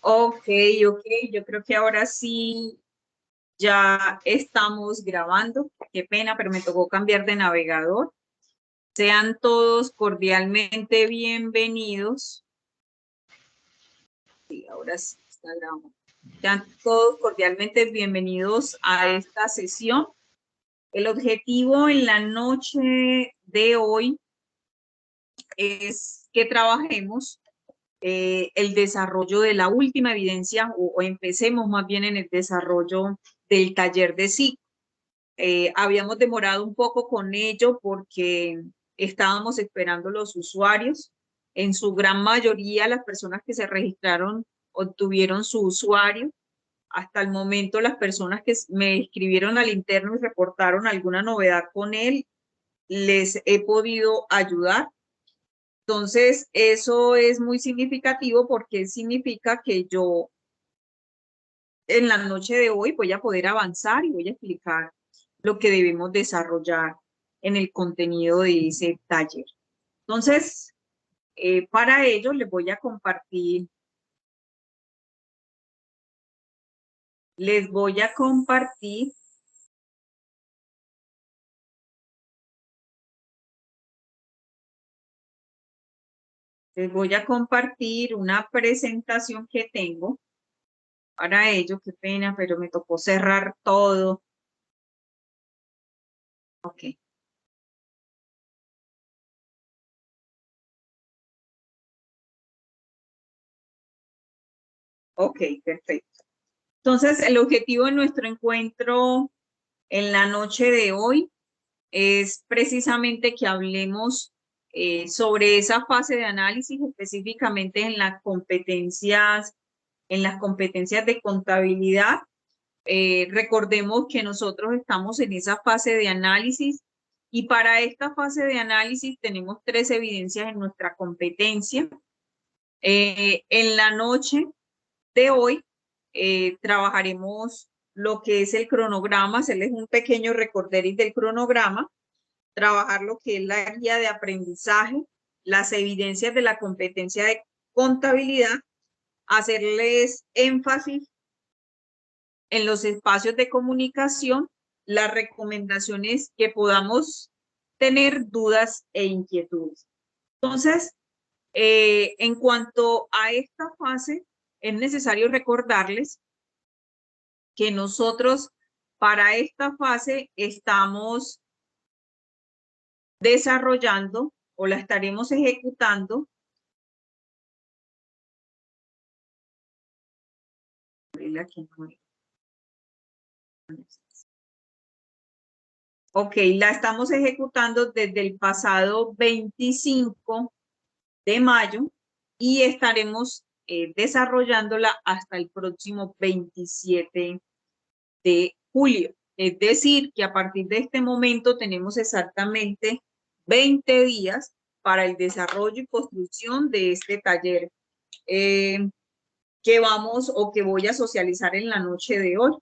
Ok, ok, yo creo que ahora sí ya estamos grabando. Qué pena, pero me tocó cambiar de navegador. Sean todos cordialmente bienvenidos. Sí, ahora sí está grabando. Sean todos cordialmente bienvenidos a esta sesión. El objetivo en la noche de hoy es que trabajemos el desarrollo de la última evidencia o empecemos más bien en el desarrollo del taller de sí. Habíamos demorado un poco con ello porque estábamos esperando los usuarios. En su gran mayoría, las personas que se registraron obtuvieron su usuario. Hasta el momento, las personas que me escribieron al interno y reportaron alguna novedad con él, les he podido ayudar. Entonces, eso es muy significativo porque significa que yo en la noche de hoy voy a poder avanzar y voy a explicar lo que debemos desarrollar en el contenido de ese taller. Entonces, para ello les voy a compartir una presentación que tengo. Para ello, qué pena, pero me tocó cerrar todo. Ok, ok, perfecto. Entonces, el objetivo de nuestro encuentro en la noche de hoy es precisamente que hablemos sobre esa fase de análisis, específicamente en las competencias de contabilidad. Recordemos que nosotros estamos en esa fase de análisis y para esta fase de análisis tenemos tres evidencias en nuestra competencia. En la noche de hoy trabajaremos lo que es el cronograma, hacerles un pequeño recorderis del cronograma, trabajar lo que es la guía de aprendizaje, las evidencias de la competencia de contabilidad, hacerles énfasis en los espacios de comunicación, las recomendaciones que podamos tener, dudas e inquietudes. Entonces, en cuanto a esta fase, es necesario recordarles que nosotros para esta fase estamos desarrollando o la estaremos ejecutando. Ok, la estamos ejecutando desde el pasado 25 de mayo y estaremos desarrollándola hasta el próximo 27 de julio. Es decir, que a partir de este momento tenemos exactamente 20 días para el desarrollo y construcción de este taller que vamos o que voy a socializar en la noche de hoy.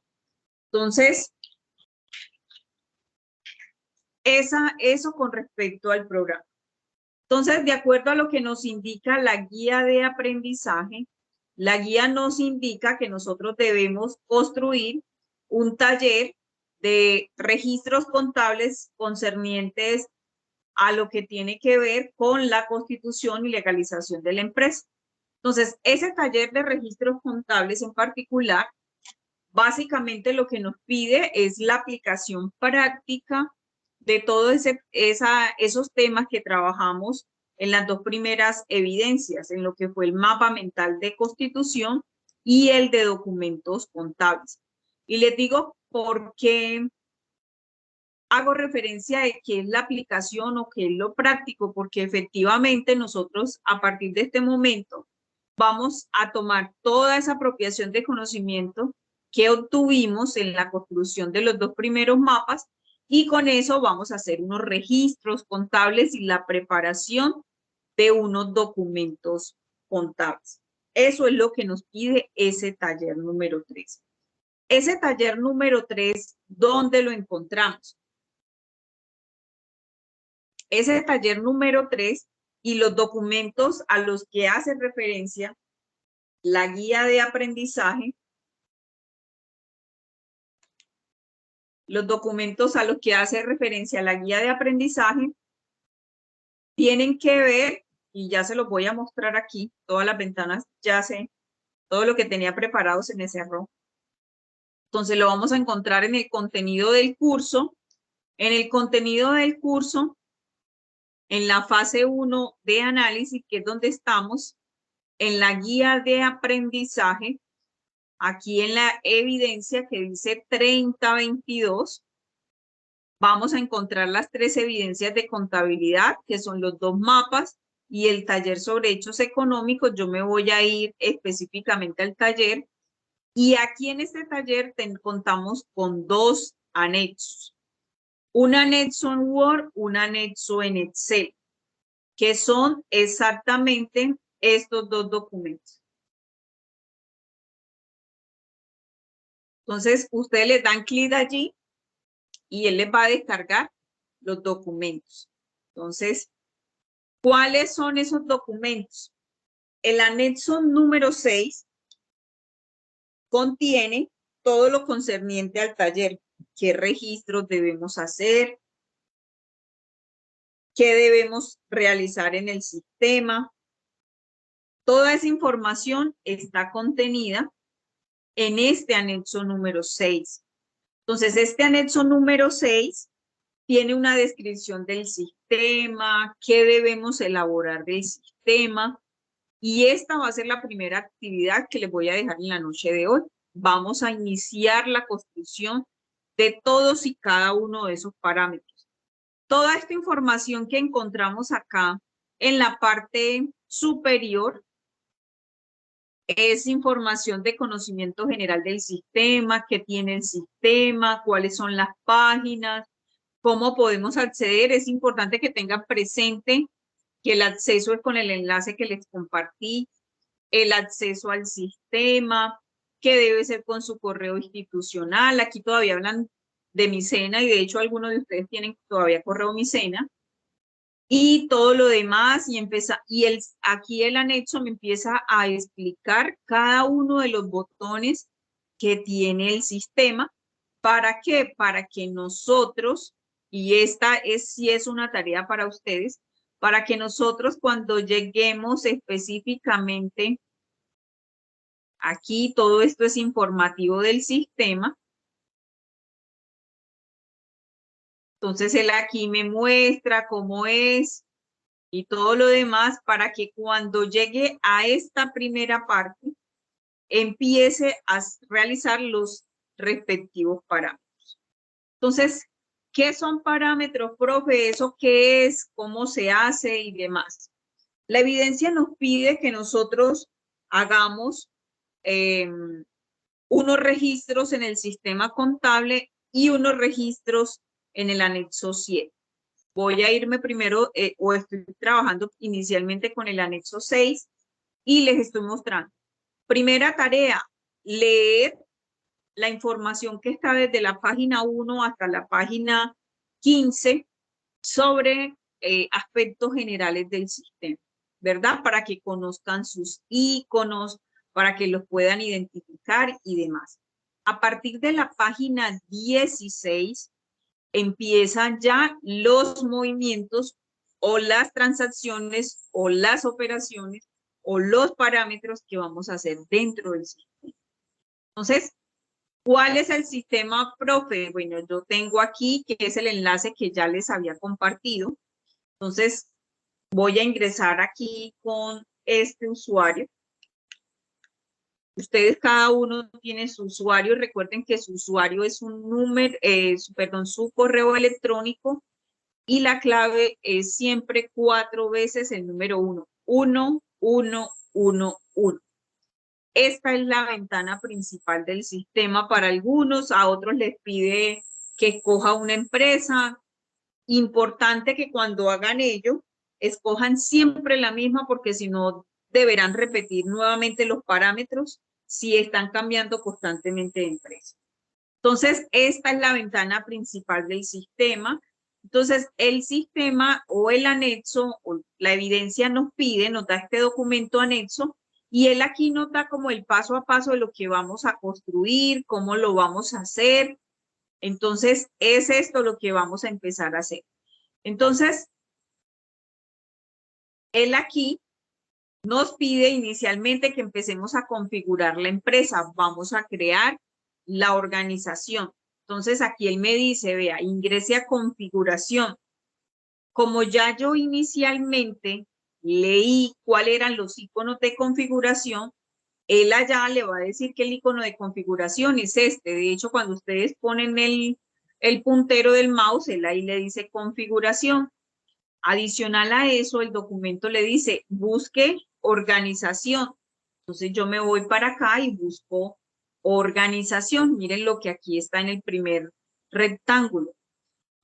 Entonces, eso con respecto al programa. Entonces, de acuerdo a lo que nos indica la guía de aprendizaje, la guía nos indica que nosotros debemos construir un taller de registros contables concernientes a lo que tiene que ver con la constitución y legalización de la empresa. Entonces, ese taller de registros contables en particular, básicamente lo que nos pide es la aplicación práctica de todos esos temas que trabajamos en las dos primeras evidencias, en lo que fue el mapa mental de constitución y el de documentos contables. Y les digo por qué hago referencia de qué es la aplicación o qué es lo práctico, porque efectivamente nosotros a partir de este momento vamos a tomar toda esa apropiación de conocimiento que obtuvimos en la construcción de los dos primeros mapas y con eso vamos a hacer unos registros contables y la preparación de unos documentos contables. Eso es lo que nos pide ese taller número 3. Ese taller número 3, ¿dónde lo encontramos? Ese taller número 3 y los documentos a los que hace referencia la guía de aprendizaje, los documentos a los que hace referencia la guía de aprendizaje tienen que ver, y ya se los voy a mostrar aquí, todas las ventanas ya sé, todo lo que tenía preparado se me cerró. Entonces lo vamos a encontrar en el contenido del curso. En el contenido del curso, en la fase 1 de análisis, que es donde estamos, en la guía de aprendizaje, aquí en la evidencia que dice 3022, vamos a encontrar las 3 evidencias de contabilidad, que son los 2 mapas y el taller sobre hechos económicos. Yo me voy a ir específicamente al taller. Y aquí en este taller contamos con 2 anexos. Un anexo en Word, un anexo en Excel, que son exactamente estos 2 documentos. Entonces, ustedes le dan clic allí y él les va a descargar los documentos. Entonces, ¿cuáles son esos documentos? El anexo número 6 contiene todo lo concerniente al taller. ¿Qué registros debemos hacer? ¿Qué debemos realizar en el sistema? Toda esa información está contenida en este anexo número 6. Entonces, este anexo número 6 tiene una descripción del sistema, qué debemos elaborar del sistema, y esta va a ser la primera actividad que les voy a dejar en la noche de hoy. Vamos a iniciar la construcción de todos y cada uno de esos parámetros. Toda esta información que encontramos acá en la parte superior es información de conocimiento general del sistema, qué tiene el sistema, cuáles son las páginas, cómo podemos acceder. Es importante que tengan presente que el acceso es con el enlace que les compartí, el acceso al sistema, que debe ser con su correo institucional. Aquí todavía hablan de Micena y de hecho algunos de ustedes tienen todavía correo Micena. Y todo lo demás, aquí el anexo me empieza a explicar cada uno de los botones que tiene el sistema. ¿Para qué? Para que nosotros, y esta sí es una tarea para ustedes, para que nosotros cuando lleguemos específicamente aquí, todo esto es informativo del sistema. Entonces él aquí me muestra cómo es y todo lo demás para que cuando llegue a esta primera parte empiece a realizar los respectivos parámetros. Entonces, ¿qué son parámetros, profe? ¿Eso qué es? ¿Cómo se hace? Y demás. La evidencia nos pide que nosotros hagamos unos registros en el sistema contable y unos registros en el anexo 7. Voy a irme primero, o estoy trabajando inicialmente con el anexo 6 y les estoy mostrando. Primera tarea, leer la información que está desde la página 1 hasta la página 15 sobre aspectos generales del sistema, ¿verdad? Para que conozcan sus iconos, para que los puedan identificar y demás. A partir de la página 16 empiezan ya los movimientos o las transacciones o las operaciones o los parámetros que vamos a hacer dentro del sistema. Entonces, ¿cuál es el sistema, profe? Bueno, yo tengo aquí que es el enlace que ya les había compartido. Entonces, voy a ingresar aquí con este usuario. Ustedes cada uno tiene su usuario. Recuerden que su usuario es un número, su correo electrónico y la clave es siempre 4 veces el número 1. 1, 1, 1, 1. Esta es la ventana principal del sistema para algunos, a otros les pide que escoja una empresa. Importante que cuando hagan ello, escojan siempre la misma porque si no deberán repetir nuevamente los parámetros si están cambiando constantemente de empresa. Entonces, esta es la ventana principal del sistema. Entonces, el sistema o el anexo o la evidencia nos da este documento anexo Y él aquí nos da como el paso a paso de lo que vamos a construir, cómo lo vamos a hacer. Entonces, es esto lo que vamos a empezar a hacer. Entonces, él aquí nos pide inicialmente que empecemos a configurar la empresa. Vamos a crear la organización. Entonces, aquí él me dice, vea, ingrese a configuración. Como ya yo inicialmente leí cuáles eran los iconos de configuración, él allá le va a decir que el icono de configuración es este. De hecho, cuando ustedes ponen el puntero del mouse, él ahí le dice configuración. Adicional a eso, el documento le dice busque organización. Entonces yo me voy para acá y busco organización. Miren lo que aquí está en el primer rectángulo.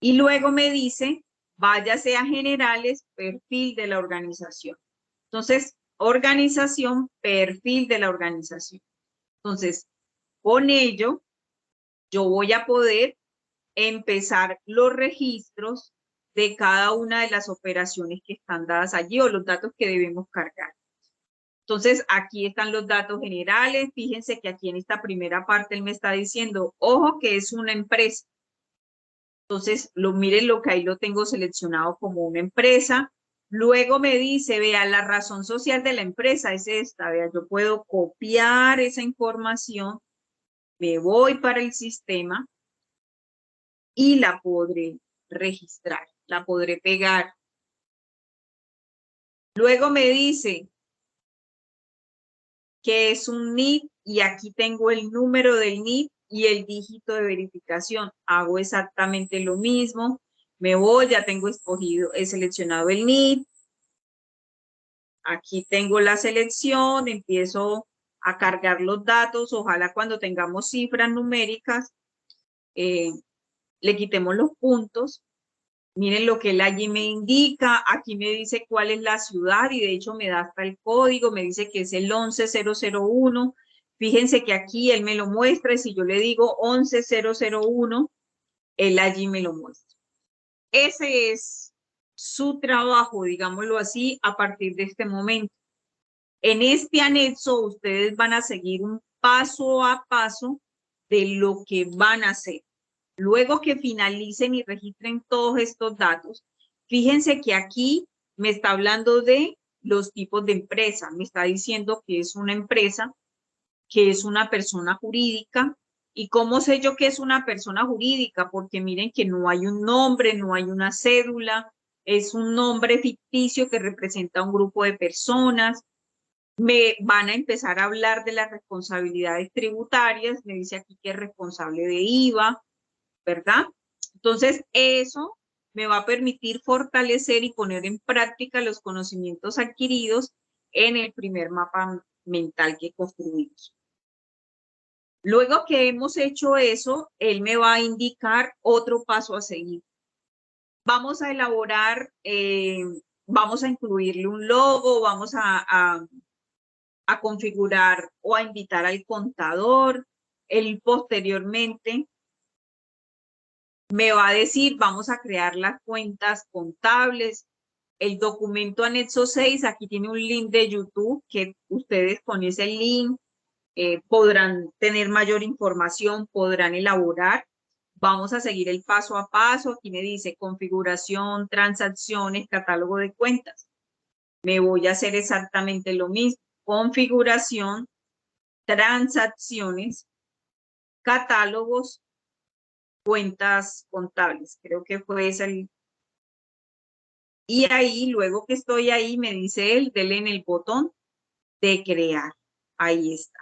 Y luego me dice váyase a generales, perfil de la organización. Entonces, organización, perfil de la organización. Entonces, con ello, yo voy a poder empezar los registros de cada una de las operaciones que están dadas allí o los datos que debemos cargar. Entonces, aquí están los datos generales. Fíjense que aquí en esta primera parte él me está diciendo, ojo, que es una empresa. Entonces, miren lo que ahí lo tengo seleccionado como una empresa. Luego me dice, vea, la razón social de la empresa es esta. Vea, yo puedo copiar esa información, me voy para el sistema y la podré registrar, la podré pegar. Luego me dice que es un NID y aquí tengo el número del NID y el dígito de verificación. Hago exactamente lo mismo. Me voy, ya tengo escogido, he seleccionado el NID. Aquí tengo la selección, empiezo a cargar los datos. Ojalá cuando tengamos cifras numéricas, le quitemos los puntos. Miren lo que él allí me indica. Aquí me dice cuál es la ciudad y de hecho me da hasta el código. Me dice que es el 11001. Fíjense que aquí él me lo muestra y si yo le digo 11001, él allí me lo muestra. Ese es su trabajo, digámoslo así, a partir de este momento. En este anexo ustedes van a seguir un paso a paso de lo que van a hacer. Luego que finalicen y registren todos estos datos, fíjense que aquí me está hablando de los tipos de empresa. Me está diciendo que es una empresa, que es una persona jurídica. ¿Y cómo sé yo que es una persona jurídica? Porque miren que no hay un nombre, no hay una cédula, es un nombre ficticio que representa a un grupo de personas. Me van a empezar a hablar de las responsabilidades tributarias. Me dice aquí que es responsable de IVA, ¿verdad? Entonces, eso me va a permitir fortalecer y poner en práctica los conocimientos adquiridos en el primer mapa mental que construimos. Luego que hemos hecho eso, él me va a indicar otro paso a seguir. Vamos a elaborar, vamos a incluirle un logo, vamos a configurar o a invitar al contador. Él posteriormente me va a decir, vamos a crear las cuentas contables. El documento anexo 6, aquí tiene un link de YouTube que ustedes con ese link podrán tener mayor información, podrán elaborar. Vamos a seguir el paso a paso. Aquí me dice configuración, transacciones, catálogo de cuentas. Me voy a hacer exactamente lo mismo. Configuración, transacciones, catálogos, cuentas contables. Creo que fue ese. Y ahí, luego que estoy ahí, me dice él, denle en el botón de crear. Ahí está.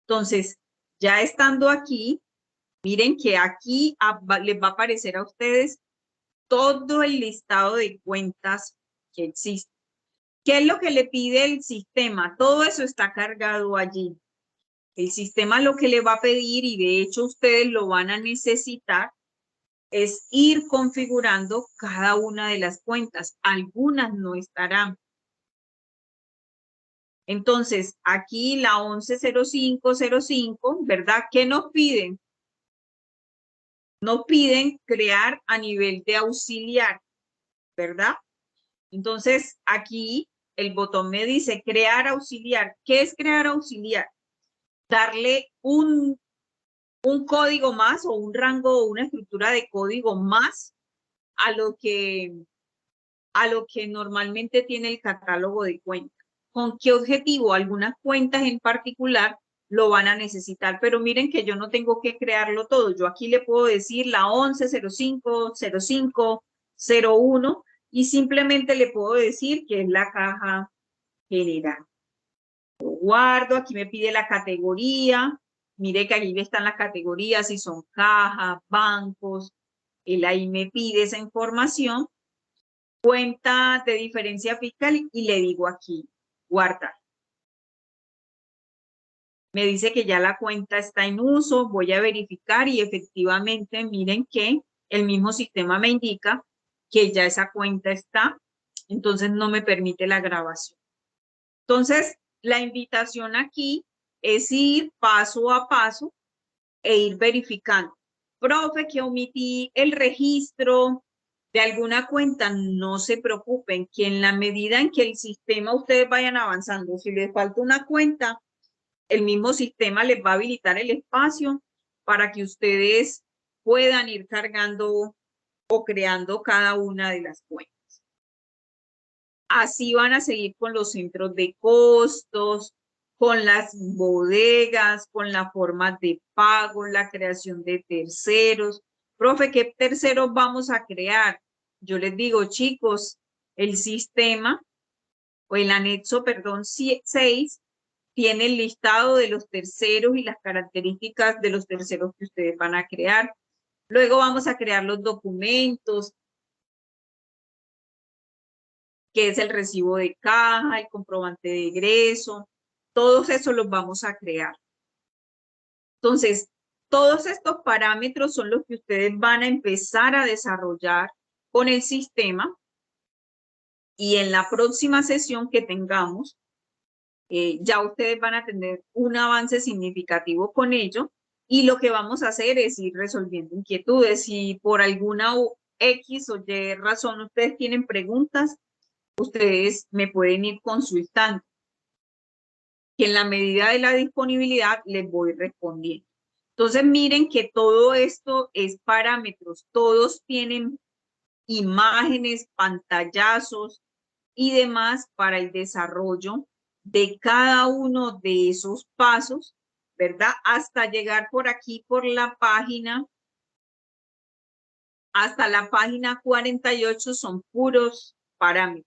Entonces, ya estando aquí, miren que aquí les va a aparecer a ustedes todo el listado de cuentas que existen. ¿Qué es lo que le pide el sistema? Todo eso está cargado allí. El sistema lo que le va a pedir, y de hecho ustedes lo van a necesitar, es ir configurando cada una de las cuentas. Algunas no estarán. Entonces, aquí la 110505, ¿verdad? ¿Qué nos piden? Nos piden crear a nivel de auxiliar, ¿verdad? Entonces, aquí el botón me dice crear auxiliar. ¿Qué es crear auxiliar? Darle un código más o un rango o una estructura de código más a lo que normalmente tiene el catálogo de cuentas. ¿Con qué objetivo? Algunas cuentas en particular lo van a necesitar, pero miren que yo no tengo que crearlo todo. Yo aquí le puedo decir la 11050501 y simplemente le puedo decir que es la caja general. Lo guardo, aquí me pide la categoría. Mire que aquí están las categorías, si son cajas, bancos. Él ahí me pide esa información. Cuenta de diferencia fiscal y le digo aquí, guardar. Me dice que ya la cuenta está en uso, voy a verificar y efectivamente miren que el mismo sistema me indica que ya esa cuenta está, entonces no me permite la grabación. Entonces, la invitación aquí es ir paso a paso e ir verificando. Profe, que omití el registro de alguna cuenta, no se preocupen, que en la medida en que el sistema ustedes vayan avanzando, si les falta una cuenta, el mismo sistema les va a habilitar el espacio para que ustedes puedan ir cargando o creando cada una de las cuentas. Así van a seguir con los centros de costos, con las bodegas, con la forma de pago, la creación de terceros. Profe, ¿qué terceros vamos a crear? Yo les digo, chicos, el sistema o el anexo, perdón, 6 tiene el listado de los terceros y las características de los terceros que ustedes van a crear. Luego vamos a crear los documentos, que es el recibo de caja, el comprobante de egreso, todos esos los vamos a crear. Entonces, todos estos parámetros son los que ustedes van a empezar a desarrollar con el sistema y en la próxima sesión que tengamos, ya ustedes van a tener un avance significativo con ello y lo que vamos a hacer es ir resolviendo inquietudes. Si por alguna X o Y razón ustedes tienen preguntas, ustedes me pueden ir consultando, que en la medida de la disponibilidad les voy respondiendo. Entonces miren que todo esto es parámetros, todos tienen imágenes, pantallazos y demás para el desarrollo de cada uno de esos pasos, ¿verdad? Hasta llegar por aquí, por la página, hasta la página 48 son puros parámetros.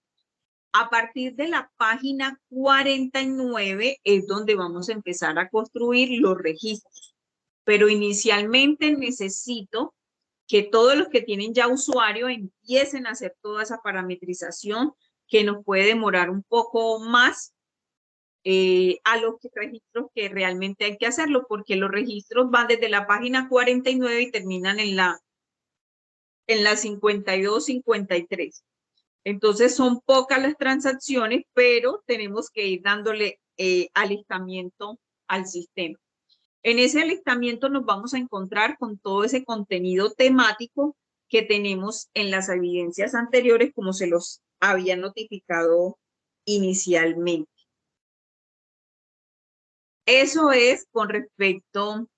A partir de la página 49 es donde vamos a empezar a construir los registros. Pero inicialmente necesito que todos los que tienen ya usuario empiecen a hacer toda esa parametrización que nos puede demorar un poco más a los registros que realmente hay que hacerlo, porque los registros van desde la página 49 y terminan en la 52, 53. Entonces son pocas las transacciones, pero tenemos que ir dándole alistamiento al sistema. En ese alistamiento nos vamos a encontrar con todo ese contenido temático que tenemos en las evidencias anteriores, como se los había notificado inicialmente. Eso es con respecto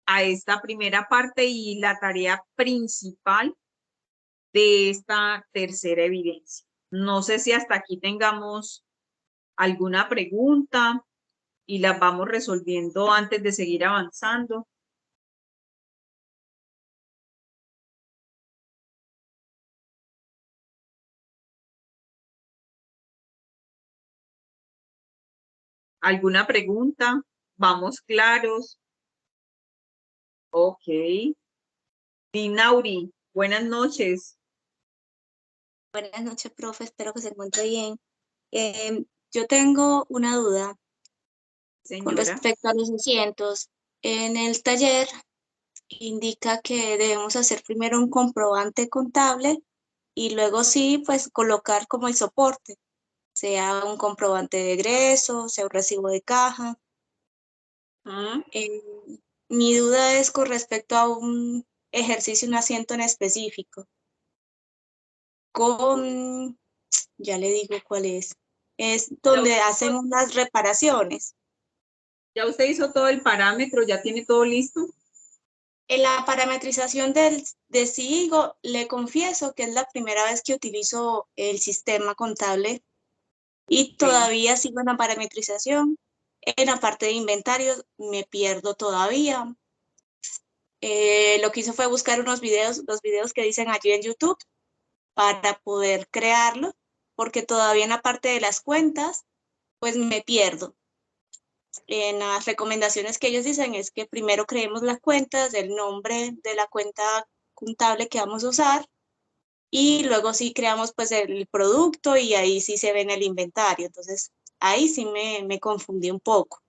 a esta primera parte y la tarea principal de esta tercera evidencia. No sé si hasta aquí tengamos alguna pregunta y las vamos resolviendo antes de seguir avanzando. ¿Alguna pregunta? ¿Vamos claros? Ok. Dinauri, buenas noches. Buenas noches, profe. Espero que se encuentre bien. Yo tengo una duda con respecto a los asientos. En el taller indica que debemos hacer primero un comprobante contable y luego sí, pues colocar como el soporte, sea un comprobante de egreso, sea un recibo de caja. Mi duda es con respecto a un ejercicio, un asiento en específico. Ya le digo cuál es. es donde hacen unas reparaciones. ¿Ya usted hizo todo el parámetro? ¿Ya tiene todo listo? En la parametrización de SIGO, le confieso que es la primera vez que utilizo el sistema contable y todavía sigo en la parametrización. En la parte de inventarios me pierdo todavía. Lo que hice fue buscar unos videos, los videos que dicen allí en YouTube, para poder crearlo, porque todavía en la parte de las cuentas, pues me pierdo. En las recomendaciones que ellos dicen es que primero creemos las cuentas, el nombre de la cuenta contable que vamos a usar, y luego sí creamos pues el producto y ahí sí se ve en el inventario. Entonces, ahí sí me confundí un poco.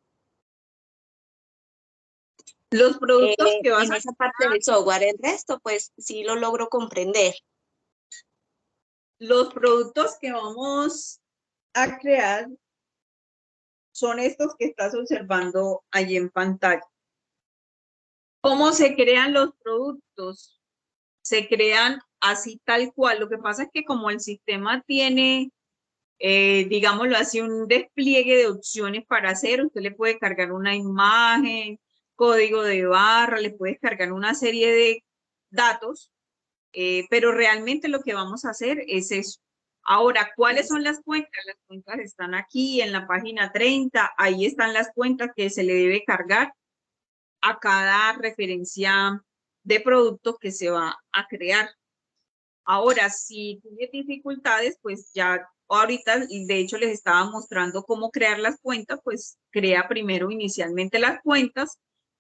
Los productos que vas en esa parte del software, el resto pues sí lo logro comprender. Los productos que vamos a crear son estos que estás observando allí en pantalla. ¿Cómo se crean los productos? Se crean así tal cual. Lo que pasa es que como el sistema tiene, digámoslo así, un despliegue de opciones para hacer, usted le puede cargar una imagen, código de barra, le puede cargar una serie de datos, pero realmente lo que vamos a hacer es eso. Ahora, ¿cuáles son las cuentas? Las cuentas están aquí en la página 30, ahí están las cuentas que se le debe cargar a cada referencia de producto que se va a crear. Ahora, si tienes dificultades, pues ya ahorita, de hecho les estaba mostrando cómo crear las cuentas, pues crea primero inicialmente las cuentas,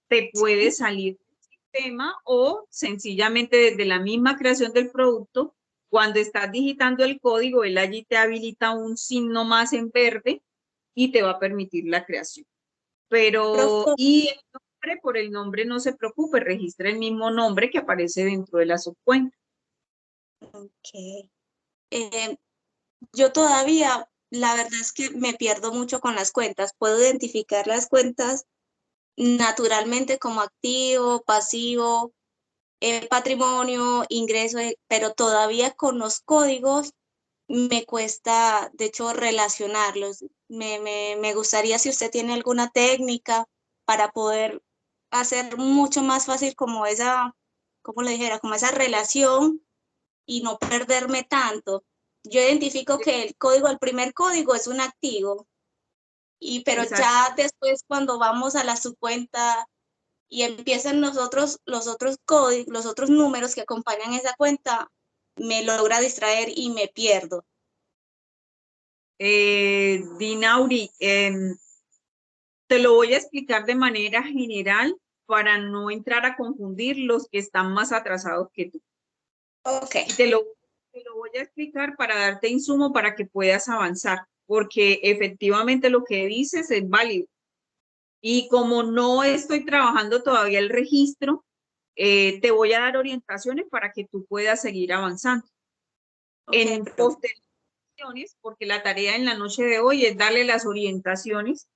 te puede salir del sistema o sencillamente desde la misma creación del producto, cuando estás digitando el código, él allí te habilita un signo más en verde y te va a permitir la creación. Pero, y el nombre, por el nombre no se preocupe, registra el mismo nombre que aparece dentro de la subcuenta. Ok. Yo todavía, la verdad es que me pierdo mucho con las cuentas. Puedo identificar las cuentas naturalmente como activo, pasivo, patrimonio, ingreso, pero todavía con los códigos me cuesta, de hecho, relacionarlos. Me gustaría si usted tiene alguna técnica para poder hacer mucho más fácil como esa, como le dijera, como esa relación y no perderme tanto. Yo identifico que el código, el primer código es un activo, pero Exacto. ya después cuando vamos a la subcuenta y empiezan los otros códigos, los otros números que acompañan esa cuenta, me logra distraer y me pierdo. Dinauri, te lo voy a explicar de manera general para no entrar a confundir los que están más atrasados que tú. Ok. Y te lo voy a explicar para darte insumo para que puedas avanzar, porque efectivamente lo que dices es válido. Y como no estoy trabajando todavía el registro, te voy a dar orientaciones para que tú puedas seguir avanzando. Okay, en posteriores, porque la tarea en la noche de hoy es darle las orientaciones.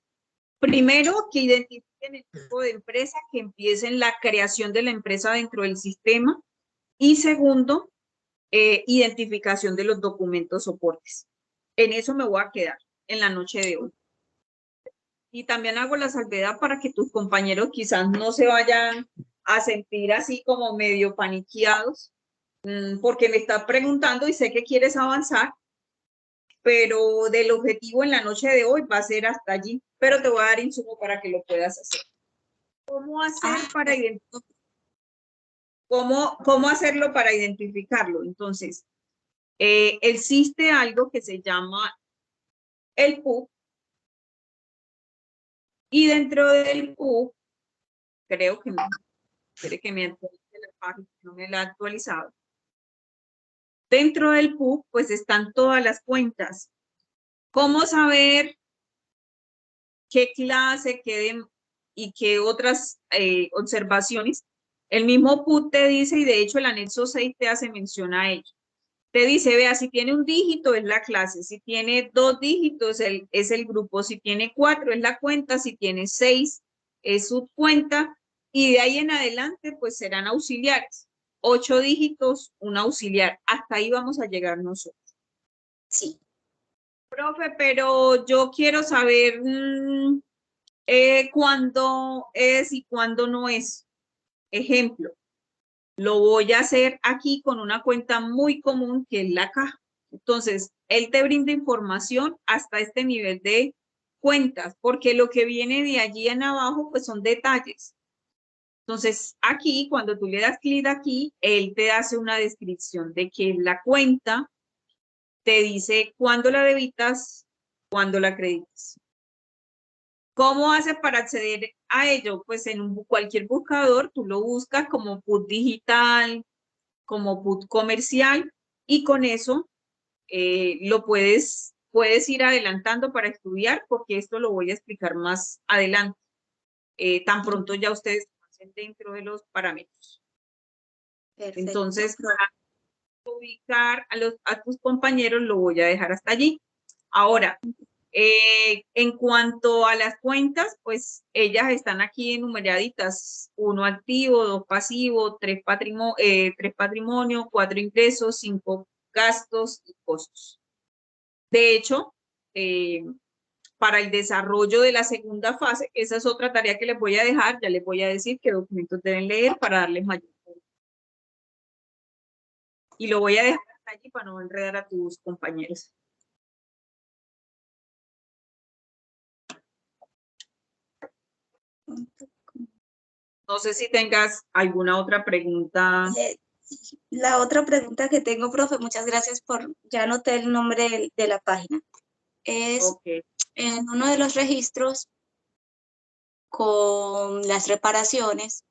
Primero, que identifiquen el tipo de empresa, que empiecen la creación de la empresa dentro del sistema. Y segundo, identificación de los documentos soportes. En eso me voy a quedar en la noche de hoy. Y también hago la salvedad para que tus compañeros quizás no se vayan a sentir así como medio paniqueados, porque me estás preguntando y sé que quieres avanzar, pero del objetivo en la noche de hoy va a ser hasta allí, pero te voy a dar insumo para que lo puedas hacer. ¿Cómo hacer para identificar? ¿Cómo hacerlo para identificarlo? Entonces, existe algo que se llama el PUB, y dentro del PUB, creo que me actualice la página, no me la ha actualizado. Dentro del PUB, pues están todas las cuentas. ¿Cómo saber qué clase, y qué otras observaciones? El mismo PUB te dice, y de hecho el anexo 6 te hace mención a ello. Te dice, vea, si tiene un dígito es la clase, si tiene 2 dígitos es el grupo, si tiene 4 es la cuenta, si tiene 6 es subcuenta, y de ahí en adelante pues serán auxiliares. 8 dígitos, un auxiliar. Hasta ahí vamos a llegar nosotros. Sí. Profe, pero yo quiero saber cuándo es y cuándo no es. Ejemplo, lo voy a hacer aquí con una cuenta muy común que es la caja. Entonces, él te brinda información hasta este nivel de cuentas, porque lo que viene de allí en abajo, pues son detalles. Entonces, aquí, cuando tú le das clic aquí, él te hace una descripción de qué es la cuenta, te dice cuándo la debitas, cuándo la acreditas. ¿Cómo hace para acceder a ello? Pues en cualquier buscador, tú lo buscas como PUT digital, como PUT comercial, y con eso lo puedes ir adelantando para estudiar, porque esto lo voy a explicar más adelante, tan pronto ya ustedes pasen dentro de los parámetros. Perfecto. Entonces, para ubicar a tus compañeros, lo voy a dejar hasta allí. Ahora, en cuanto a las cuentas, pues ellas están aquí enumeraditas: 1 activo, 2 pasivo, 3 patrimonio, 4 ingresos, 5 gastos y costos. De hecho, para el desarrollo de la segunda fase, esa es otra tarea que les voy a dejar, ya les voy a decir qué documentos deben leer para darles mayor. Y lo voy a dejar hasta allí para no enredar a tus compañeros. No sé si tengas alguna otra pregunta. La otra pregunta que tengo, profe, muchas gracias por, ya anoté el nombre de la página, es en uno de los registros con las reparaciones,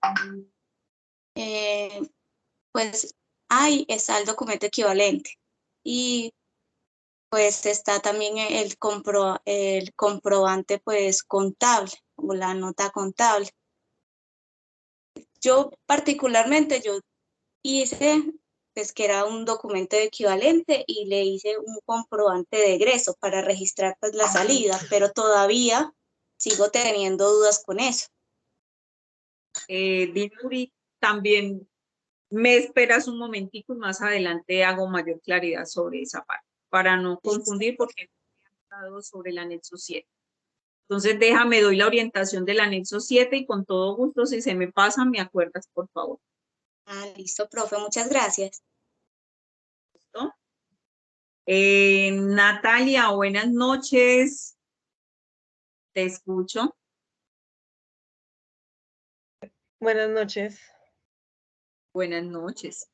pues ahí está el documento equivalente y pues está también el comprobante pues contable o la nota contable. Yo particularmente, yo hice pues que era un documento equivalente y le hice un comprobante de egreso para registrar pues la salida, pero todavía sigo teniendo dudas con eso. Dinuri, también me esperas un momentico y más adelante hago mayor claridad sobre esa parte, para no confundir, porque no he hablado sobre el anexo 7. Entonces déjame, doy la orientación del anexo 7 y con todo gusto, si se me pasa, me acuerdas, por favor. Ah, listo, profe, muchas gracias. ¿Listo? Natalia, buenas noches. Te escucho. Buenas noches. Buenas noches.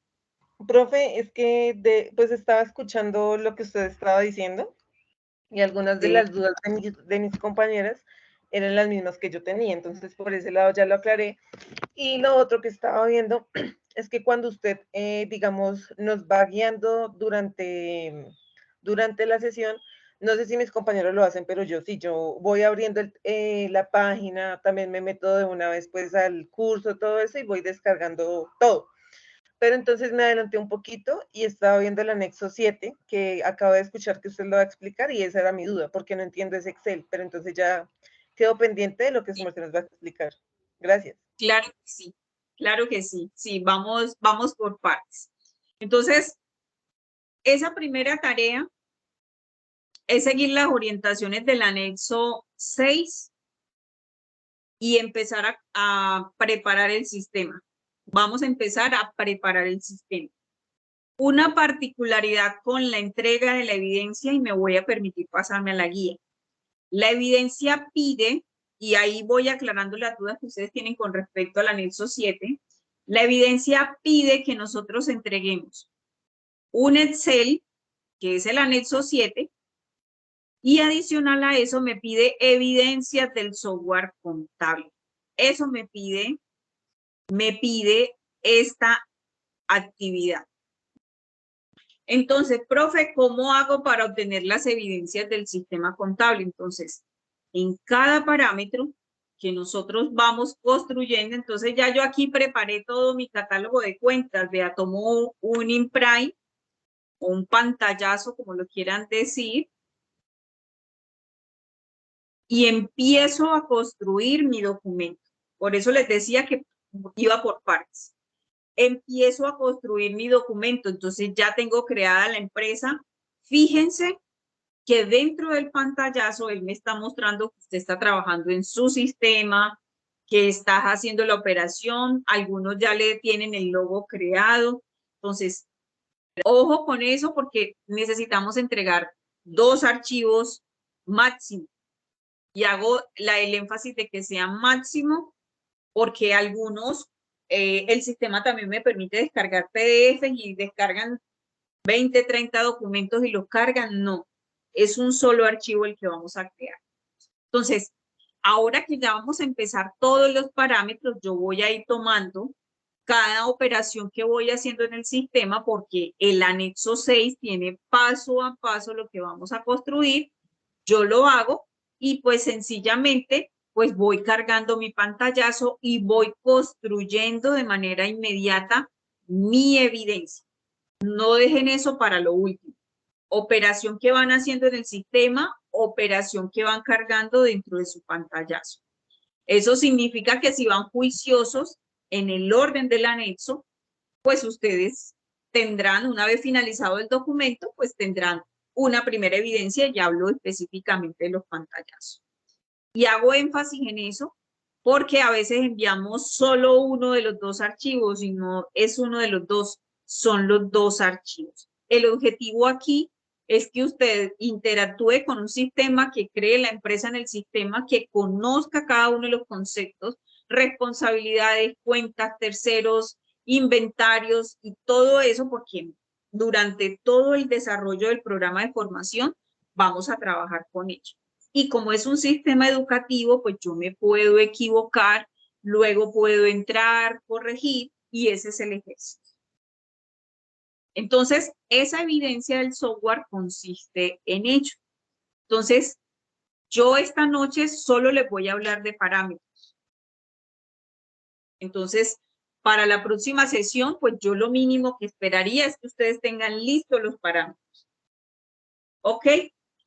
Profe, es que pues estaba escuchando lo que usted estaba diciendo y algunas de las dudas de mis compañeras eran las mismas que yo tenía, entonces por ese lado ya lo aclaré. Y lo otro que estaba viendo es que cuando usted, digamos, nos va guiando durante la sesión, no sé si mis compañeros lo hacen, pero yo sí, yo voy abriendo la página, también me meto de una vez pues al curso, todo eso, y voy descargando todo. Pero entonces me adelanté un poquito y estaba viendo el anexo 7, que acabo de escuchar que usted lo va a explicar, y esa era mi duda, porque no entiendo ese Excel, pero entonces ya quedo pendiente de lo que su merced nos va a explicar. Gracias. Claro que sí, claro que sí. Sí, vamos por partes. Entonces, esa primera tarea es seguir las orientaciones del anexo 6 y empezar a preparar el sistema. Vamos a empezar a preparar el sistema. Una particularidad con la entrega de la evidencia, y me voy a permitir pasarme a la guía. La evidencia pide, y ahí voy aclarando las dudas que ustedes tienen con respecto al anexo 7, la evidencia pide que nosotros entreguemos un Excel, que es el anexo 7, y adicional a eso me pide evidencias del software contable. Eso me pide esta actividad. Entonces, profe, ¿cómo hago para obtener las evidencias del sistema contable? Entonces, en cada parámetro que nosotros vamos construyendo, entonces ya yo aquí preparé todo mi catálogo de cuentas, vea, tomo un imprime o un pantallazo, como lo quieran decir, y empiezo a construir mi documento. Por eso les decía que iba por partes. Empiezo a construir mi documento, entonces ya tengo creada la empresa. Fíjense que dentro del pantallazo él me está mostrando que usted está trabajando en su sistema, que estás haciendo la operación, algunos ya le tienen el logo creado. Entonces, ojo con eso porque necesitamos entregar 2 archivos máximo. Y hago el énfasis de que sean máximo porque algunos, el sistema también me permite descargar PDFs y descargan 20, 30 documentos y los cargan. No, es un solo archivo el que vamos a crear. Entonces, ahora que ya vamos a empezar todos los parámetros, yo voy a ir tomando cada operación que voy haciendo en el sistema porque el anexo 6 tiene paso a paso lo que vamos a construir. Yo lo hago y pues sencillamente pues voy cargando mi pantallazo y voy construyendo de manera inmediata mi evidencia. No dejen eso para lo último. Operación que van haciendo en el sistema, operación que van cargando dentro de su pantallazo. Eso significa que si van juiciosos en el orden del anexo, pues ustedes tendrán, una vez finalizado el documento, pues tendrán una primera evidencia, y hablo específicamente de los pantallazos. Y hago énfasis en eso porque a veces enviamos solo uno de los 2 archivos y no es uno de los 2, son los 2 archivos. El objetivo aquí es que usted interactúe con un sistema, que cree la empresa en el sistema, que conozca cada uno de los conceptos, responsabilidades, cuentas, terceros, inventarios y todo eso, porque durante todo el desarrollo del programa de formación vamos a trabajar con ello. Y como es un sistema educativo, pues yo me puedo equivocar, luego puedo entrar, corregir, y ese es el ejercicio. Entonces, esa evidencia del software consiste en ello. Entonces, yo esta noche solo les voy a hablar de parámetros. Entonces, para la próxima sesión, pues yo lo mínimo que esperaría es que ustedes tengan listos los parámetros. ¿Ok?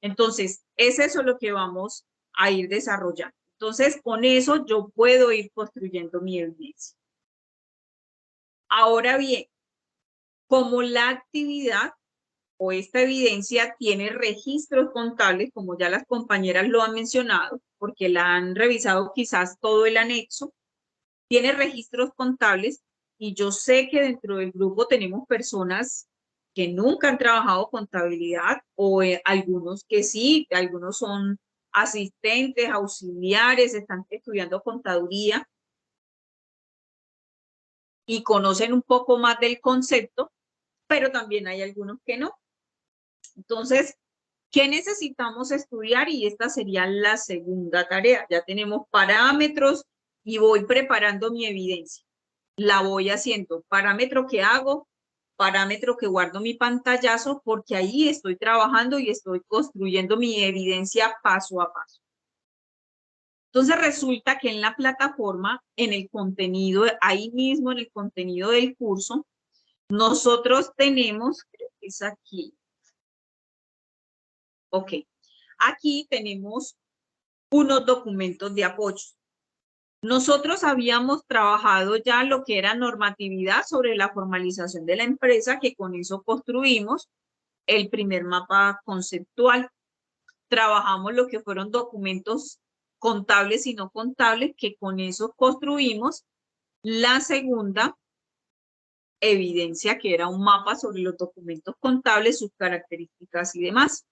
Entonces, es eso lo que vamos a ir desarrollando. Entonces, con eso yo puedo ir construyendo mi evidencia. Ahora bien, como la actividad o esta evidencia tiene registros contables, como ya las compañeras lo han mencionado, porque la han revisado quizás todo el anexo, tiene registros contables, y yo sé que dentro del grupo tenemos personas que nunca han trabajado contabilidad, o algunos que sí, algunos son asistentes, auxiliares, están estudiando contaduría y conocen un poco más del concepto, pero también hay algunos que no. Entonces, ¿qué necesitamos estudiar? Y esta sería la segunda tarea. Ya tenemos parámetros y voy preparando mi evidencia. La voy haciendo. Parámetro que hago, parámetro que guardo mi pantallazo, porque ahí estoy trabajando y estoy construyendo mi evidencia paso a paso. Entonces resulta que en la plataforma, en el contenido, ahí mismo en el contenido del curso, nosotros tenemos, creo que es aquí. Ok, aquí tenemos unos documentos de apoyo. Nosotros habíamos trabajado ya lo que era normatividad sobre la formalización de la empresa, que con eso construimos el primer mapa conceptual. Trabajamos lo que fueron documentos contables y no contables, que con eso construimos la segunda evidencia, que era un mapa sobre los documentos contables, sus características y demás.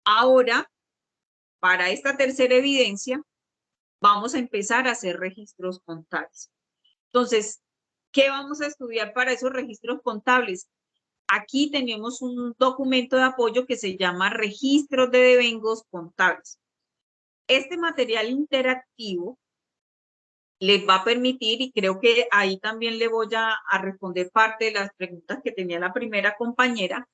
Ahora, para esta tercera evidencia, vamos a empezar a hacer registros contables. Entonces, ¿qué vamos a estudiar para esos registros contables? Aquí tenemos un documento de apoyo que se llama Registros de Devengos Contables. Este material interactivo les va a permitir, y creo que ahí también le voy a responder parte de las preguntas que tenía la primera compañera,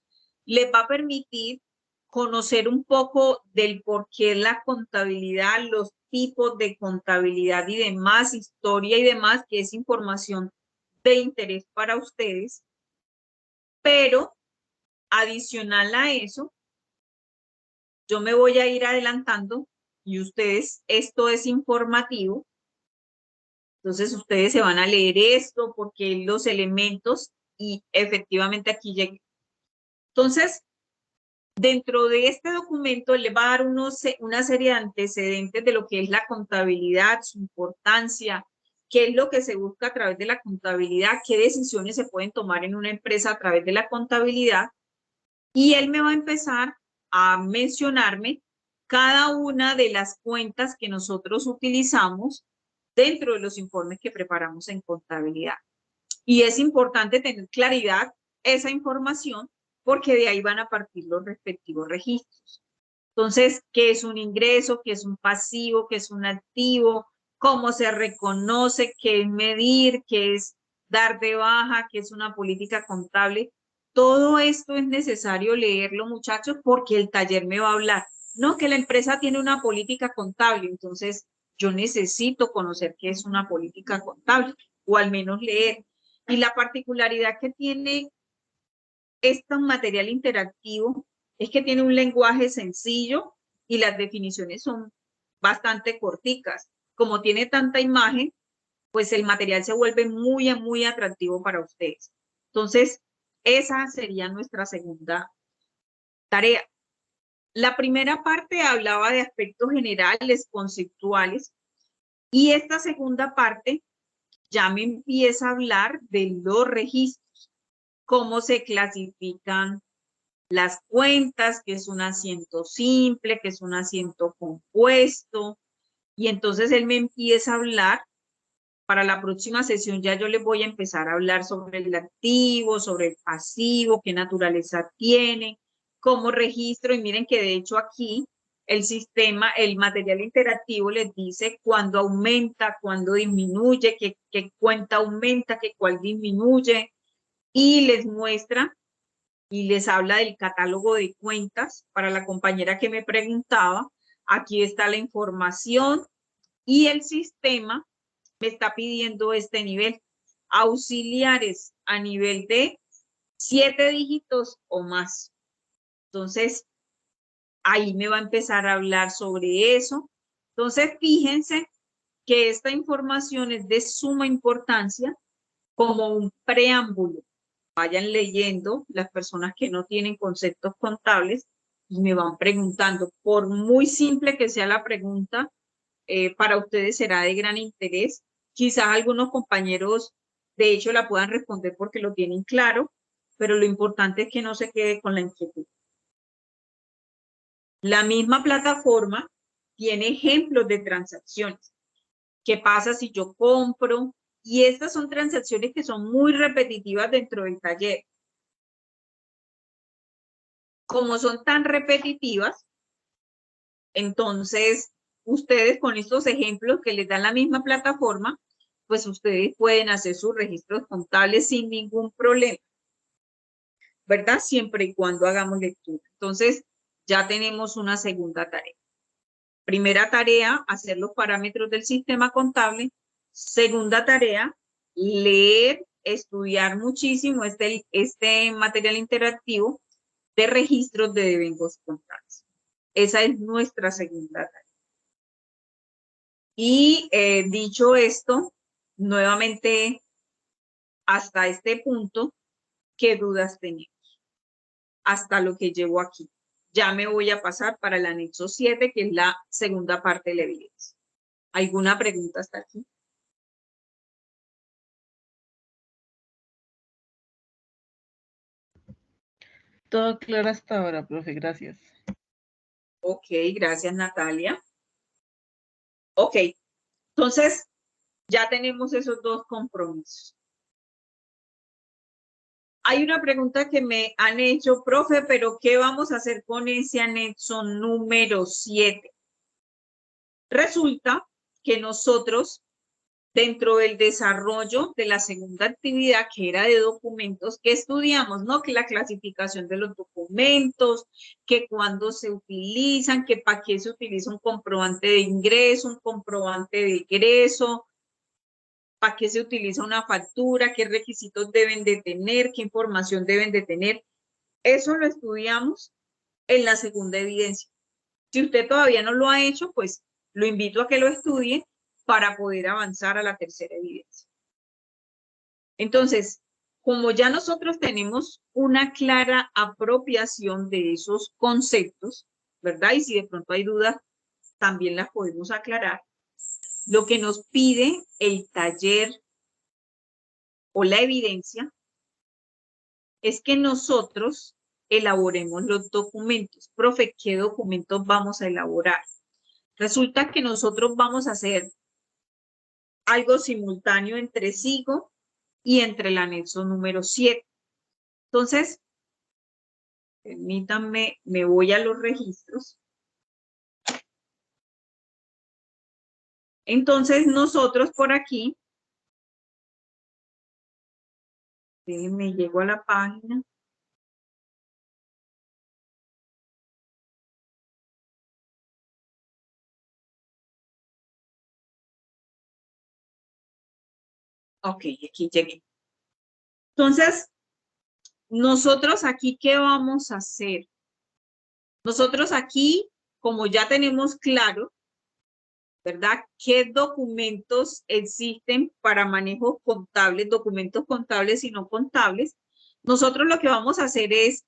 les va a permitir conocer un poco del por qué la contabilidad, los tipos de contabilidad y demás, historia y demás, que es información de interés para ustedes. Pero adicional a eso, yo me voy a ir adelantando, y ustedes, esto es informativo. Entonces ustedes se van a leer esto porque los elementos, y efectivamente aquí llegué. Entonces, Dentro de este documento le va a dar una serie de antecedentes de lo que es la contabilidad, su importancia, qué es lo que se busca a través de la contabilidad, qué decisiones se pueden tomar en una empresa a través de la contabilidad. Y él me va a empezar a mencionarme cada una de las cuentas que nosotros utilizamos dentro de los informes que preparamos en contabilidad. Y es importante tener claridad esa información porque de ahí van a partir los respectivos registros. Entonces, ¿qué es un ingreso? ¿Qué es un pasivo? ¿Qué es un activo? ¿Cómo se reconoce? ¿Qué es medir? ¿Qué es dar de baja? ¿Qué es una política contable? Todo esto es necesario leerlo, muchachos, porque el taller me va a hablar. No, que la empresa tiene una política contable, entonces yo necesito conocer qué es una política contable, o al menos leer. Y la particularidad que tiene este material interactivo es que tiene un lenguaje sencillo y las definiciones son bastante corticas. Como tiene tanta imagen, pues el material se vuelve muy atractivo para ustedes. Entonces, esa sería nuestra segunda tarea. La primera parte hablaba de aspectos generales, conceptuales, y esta segunda parte ya me empieza a hablar de los registros, cómo se clasifican las cuentas, que es un asiento simple, que es un asiento compuesto, y entonces él me empieza a hablar. Para la próxima sesión ya yo les voy a empezar a hablar sobre el activo, sobre el pasivo, qué naturaleza tiene, cómo registro, y miren que de hecho aquí el sistema, el material interactivo les dice cuándo aumenta, cuándo disminuye, qué cuenta aumenta, qué cuál disminuye, y les muestra y les habla del catálogo de cuentas. Para la compañera que me preguntaba, aquí está la información y el sistema me está pidiendo este nivel. Auxiliares a nivel de 7 dígitos o más. Entonces, ahí me va a empezar a hablar sobre eso. Entonces, fíjense que esta información es de suma importancia como un preámbulo. Vayan leyendo las personas que no tienen conceptos contables y me van preguntando. Por muy simple que sea la pregunta, para ustedes será de gran interés. Quizás algunos compañeros, de hecho, la puedan responder porque lo tienen claro, pero lo importante es que no se quede con la inquietud. La misma plataforma tiene ejemplos de transacciones. ¿Qué pasa si yo compro? Y estas son transacciones que son muy repetitivas dentro del taller. Como son tan repetitivas, entonces ustedes con estos ejemplos que les dan la misma plataforma, pues ustedes pueden hacer sus registros contables sin ningún problema, ¿verdad? Siempre y cuando hagamos lectura. Entonces, ya tenemos una segunda tarea. Primera tarea, hacer los parámetros del sistema contable. Segunda tarea, leer, estudiar muchísimo este material interactivo de registros de devendos contables. Esa es nuestra segunda tarea. Y dicho esto, nuevamente, hasta este punto, ¿qué dudas tenemos? Hasta lo que llevo aquí. Ya me voy a pasar para el anexo 7, que es la segunda parte de la evidencia. ¿Alguna pregunta hasta aquí? Todo claro hasta ahora, profe, gracias. Ok, gracias Natalia. Ok, entonces ya tenemos esos dos compromisos. Hay una pregunta que me han hecho, profe, pero ¿qué vamos a hacer con ese anexo número 7? Resulta que nosotros, dentro del desarrollo de la segunda actividad, que era de documentos, que estudiamos, ¿no? Que la clasificación de los documentos, que cuándo se utilizan, que para qué se utiliza un comprobante de ingreso, un comprobante de egreso, para qué se utiliza una factura, qué requisitos deben de tener, qué información deben de tener. Eso lo estudiamos en la segunda evidencia. Si usted todavía no lo ha hecho, pues lo invito a que lo estudie para poder avanzar a la tercera evidencia. Entonces, como ya nosotros tenemos una clara apropiación de esos conceptos, ¿verdad? Y si de pronto hay dudas, también las podemos aclarar. Lo que nos pide el taller o la evidencia es que nosotros elaboremos los documentos. Profe, ¿qué documentos vamos a elaborar? Resulta que nosotros vamos a hacer algo simultáneo entre SIGO y entre el anexo número 7. Entonces, permítanme, me voy a los registros. Entonces, nosotros por aquí, déjenme, llego a la página. Ok, aquí llegué. Entonces, nosotros aquí, ¿qué vamos a hacer? Nosotros aquí, como ya tenemos claro, ¿verdad? ¿Qué documentos existen para manejo contable, documentos contables y no contables? Nosotros lo que vamos a hacer es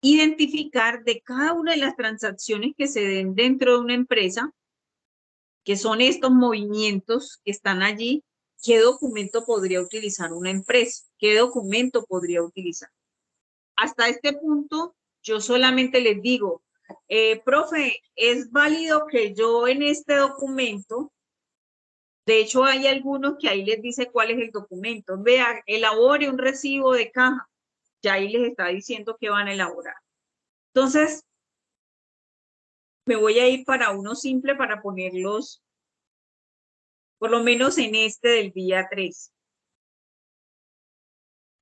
identificar de cada una de las transacciones que se den dentro de una empresa, que son estos movimientos que están allí, ¿qué documento podría utilizar una empresa? ¿Qué documento podría utilizar? Hasta este punto, yo solamente les digo, profe, es válido que yo en este documento, de hecho hay algunos que ahí les dice cuál es el documento, vea, elabore un recibo de caja, ya ahí les está diciendo que van a elaborar. Entonces, me voy a ir para uno simple para ponerlos, por lo menos en este del día 3.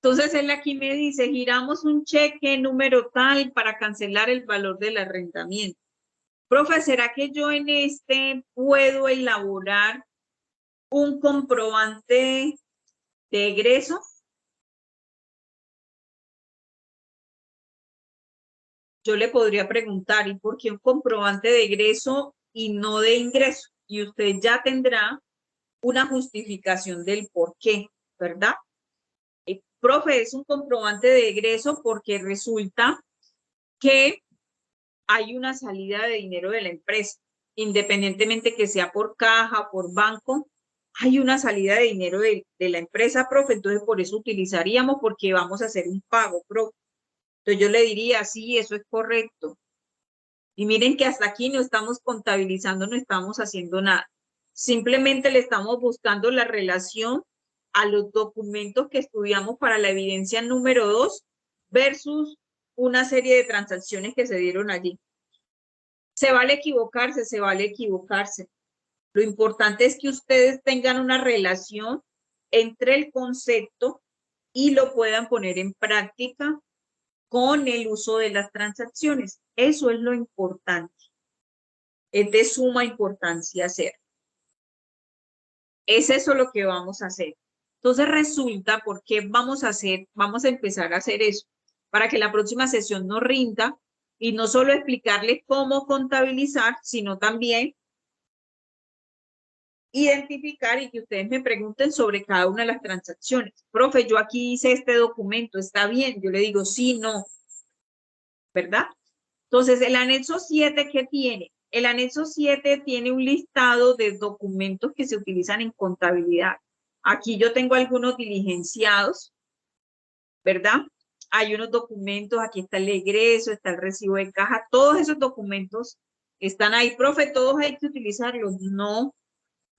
Entonces, él aquí me dice, giramos un cheque número tal para cancelar el valor del arrendamiento. Profe, ¿será que yo en este puedo elaborar un comprobante de egreso? Yo le podría preguntar, ¿y por qué un comprobante de egreso y no de ingreso? Y usted ya tendrá una justificación del por qué, ¿verdad? Profe, es un comprobante de egreso porque resulta que hay una salida de dinero de la empresa, independientemente que sea por caja, por banco, hay una salida de dinero de la empresa, profe, entonces por eso utilizaríamos porque vamos a hacer un pago, profe. Entonces yo le diría, sí, eso es correcto. Y miren que hasta aquí no estamos contabilizando, no estamos haciendo nada. Simplemente le estamos buscando la relación a los documentos que estudiamos para la evidencia número 2 versus una serie de transacciones que se dieron allí. Se vale equivocarse, se vale equivocarse. Lo importante es que ustedes tengan una relación entre el concepto y lo puedan poner en práctica con el uso de las transacciones. Eso es lo importante. Es de suma importancia hacer. Es eso lo que vamos a hacer. Entonces resulta, ¿por qué vamos a hacer? Vamos a empezar a hacer eso para que la próxima sesión nos rinda y no solo explicarles cómo contabilizar, sino también identificar y que ustedes me pregunten sobre cada una de las transacciones. Profe, yo aquí hice este documento, ¿está bien? Yo le digo sí, no, ¿verdad? Entonces, el anexo 7, ¿qué tiene? El anexo 7 tiene un listado de documentos que se utilizan en contabilidad. Aquí yo tengo algunos diligenciados, ¿verdad? Hay unos documentos, aquí está el egreso, está el recibo de caja, todos esos documentos están ahí. Profe, ¿todos hay que utilizarlos? No.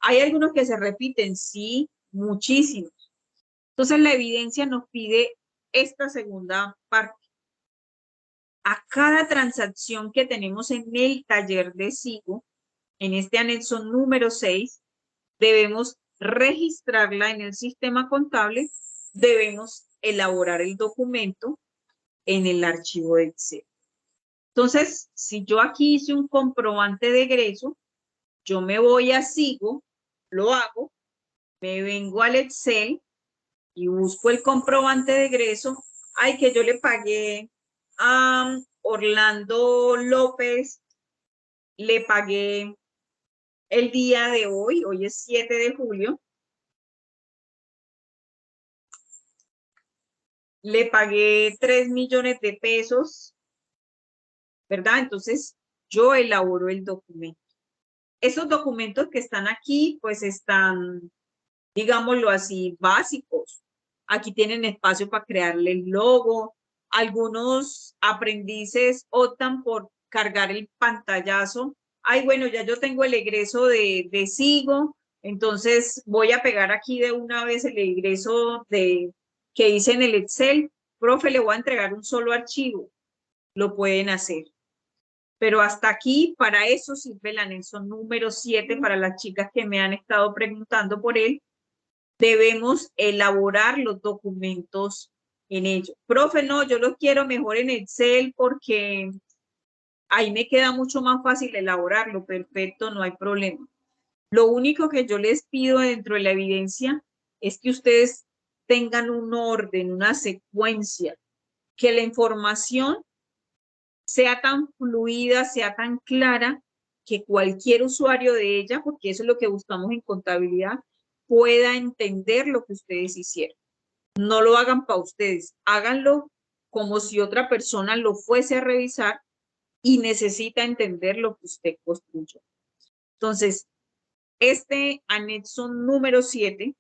Hay algunos que se repiten, sí, muchísimos. Entonces, la evidencia nos pide esta segunda parte. A cada transacción que tenemos en el taller de SIGO, en este anexo número 6, debemos registrarla en el sistema contable, debemos elaborar el documento en el archivo de Excel. Entonces, si yo aquí hice un comprobante de egreso, yo me voy a SIGO, lo hago, me vengo al Excel y busco el comprobante de egreso. Ay, que yo le pagué a Orlando López, le pagué el día de hoy, hoy es 7 de julio, le pagué 3 millones de pesos, ¿verdad? Entonces, yo elaboro el documento. Esos documentos que están aquí, pues están, digámoslo así, básicos. Aquí tienen espacio para crearle el logo. Algunos aprendices optan por cargar el pantallazo. Ay, bueno, ya yo tengo el egreso de SIGO, entonces voy a pegar aquí de una vez el egreso que hice en el Excel. Profe, le voy a entregar un solo archivo. Lo pueden hacer. Pero hasta aquí, para eso sirve el anexo número 7, para las chicas que me han estado preguntando por él. Debemos elaborar los documentos en ello. Profe, no, yo los quiero mejor en Excel porque ahí me queda mucho más fácil elaborarlo. Perfecto, no hay problema. Lo único que yo les pido dentro de la evidencia es que ustedes tengan un orden, una secuencia, que la información sea tan fluida, sea tan clara, que cualquier usuario de ella, porque eso es lo que buscamos en contabilidad, pueda entender lo que ustedes hicieron. No lo hagan para ustedes, háganlo como si otra persona lo fuese a revisar y necesita entender lo que usted construyó. Entonces, este anexo número 7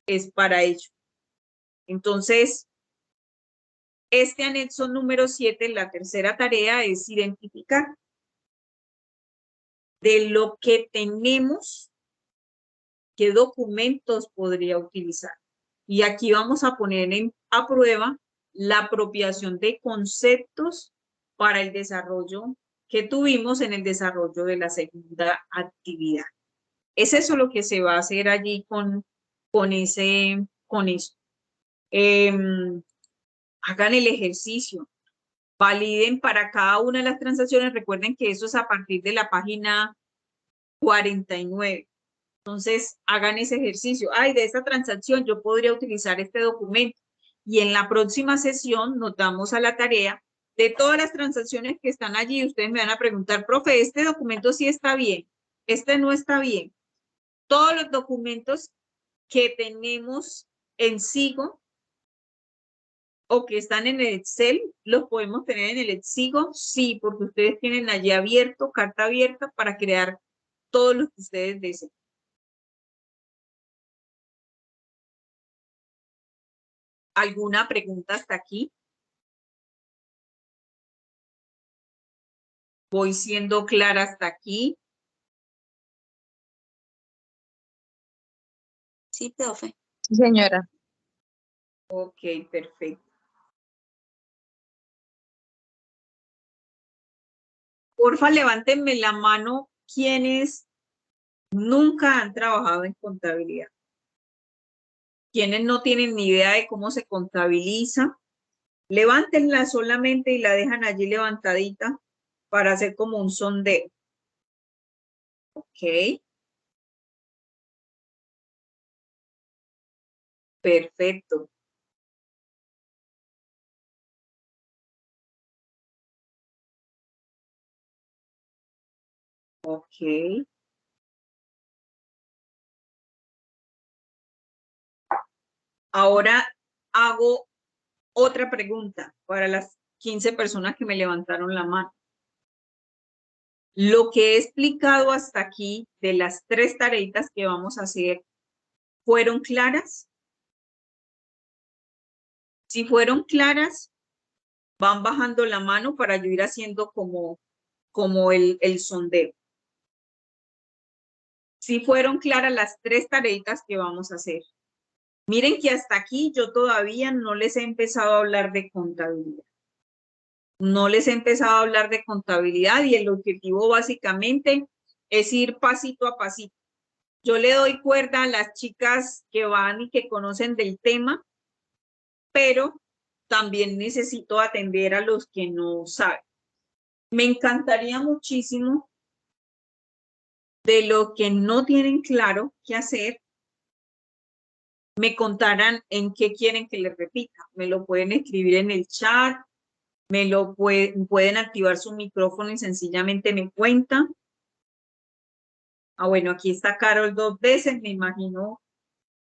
es para ello. Entonces, este anexo número 7, la tercera tarea es identificar de lo que tenemos, qué documentos podría utilizar. Y aquí vamos a poner a prueba la apropiación de conceptos para el desarrollo que tuvimos en el desarrollo de la segunda actividad. Es eso lo que se va a hacer allí con eso. Hagan el ejercicio, validen para cada una de las transacciones. Recuerden que eso es a partir de la página 49. Entonces, hagan ese ejercicio. Ay, de esta transacción yo podría utilizar este documento. Y en la próxima sesión nos damos a la tarea de todas las transacciones que están allí. Ustedes me van a preguntar, profe, este documento sí está bien, este no está bien. Todos los documentos que tenemos en SIGO o que están en el Excel, ¿los podemos tener en el SIGO? Sí, porque ustedes tienen allí abierto, carta abierta para crear todos los que ustedes deseen. ¿Alguna pregunta hasta aquí? ¿Voy siendo clara hasta aquí? Sí, profe. Sí, señora. Ok, perfecto. Porfa, levántenme la mano quienes nunca han trabajado en contabilidad. Quienes no tienen ni idea de cómo se contabiliza. Levántenla solamente y la dejan allí levantadita para hacer como un sondeo. Ok. Perfecto. Ok. Ahora hago otra pregunta para las 15 personas que me levantaron la mano. Lo que he explicado hasta aquí de las 3 tareitas que vamos a hacer, ¿fueron claras? Si fueron claras, van bajando la mano para yo ir haciendo como el sondeo. Si fueron claras las 3 tareitas que vamos a hacer. Miren que hasta aquí yo todavía no les he empezado a hablar de contabilidad. No les he empezado a hablar de contabilidad y el objetivo básicamente es ir pasito a pasito. Yo le doy cuerda a las chicas que van y que conocen del tema, pero también necesito atender a los que no saben. Me encantaría muchísimo de lo que no tienen claro qué hacer, me contaran en qué quieren que les repita. Me lo pueden escribir en el chat, pueden activar su micrófono y sencillamente me cuentan. Ah, bueno, aquí está Carol 2 veces, me imagino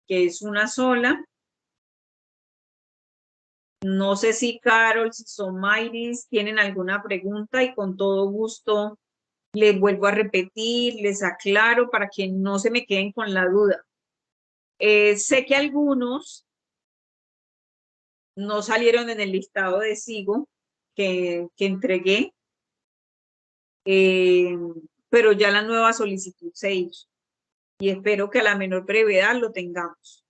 que es una sola. No sé si Carol, si Somairis tienen alguna pregunta y con todo gusto les vuelvo a repetir, les aclaro para que no se me queden con la duda. Sé que algunos no salieron en el listado de SIGO que entregué, pero ya la nueva solicitud se hizo y espero que a la menor brevedad lo tengamos.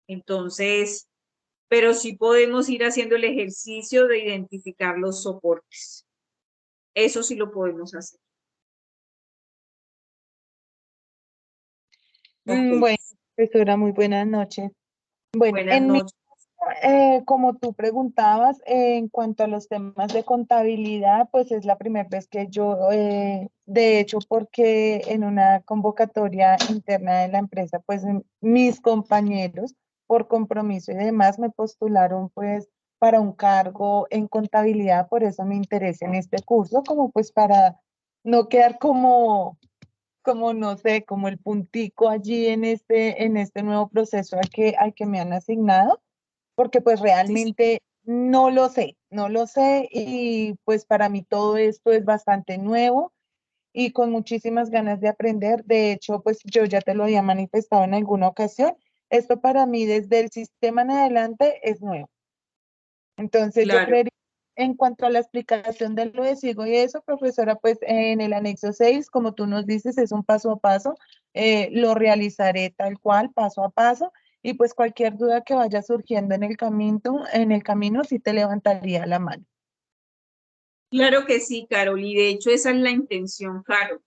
Entonces, pero sí podemos ir haciendo el ejercicio de identificar los soportes. Eso sí lo podemos hacer. Bueno, profesora, muy buenas noches. Bueno, Buenas noches. como tú preguntabas, en cuanto a los temas de contabilidad, pues es la primera vez que yo, de hecho, porque en una convocatoria interna de la empresa, pues mis compañeros, por compromiso y demás, me postularon pues para un cargo en contabilidad, por eso me interesa en este curso, como pues para no quedar como no sé, como el puntico allí en este nuevo proceso al que me han asignado, porque pues realmente no lo sé y pues para mí todo esto es bastante nuevo y con muchísimas ganas de aprender. De hecho, pues yo ya te lo había manifestado en alguna ocasión. Esto para mí desde el sistema en adelante es nuevo. Entonces yo Claro. creería, en cuanto a la explicación de lo de SIGO y eso, profesora, pues en el anexo 6, como tú nos dices, es un paso a paso, lo realizaré tal cual, paso a paso, y pues cualquier duda que vaya surgiendo en el camino sí te levantaría la mano. Claro que sí, Carol, y de hecho esa es la intención, Carol,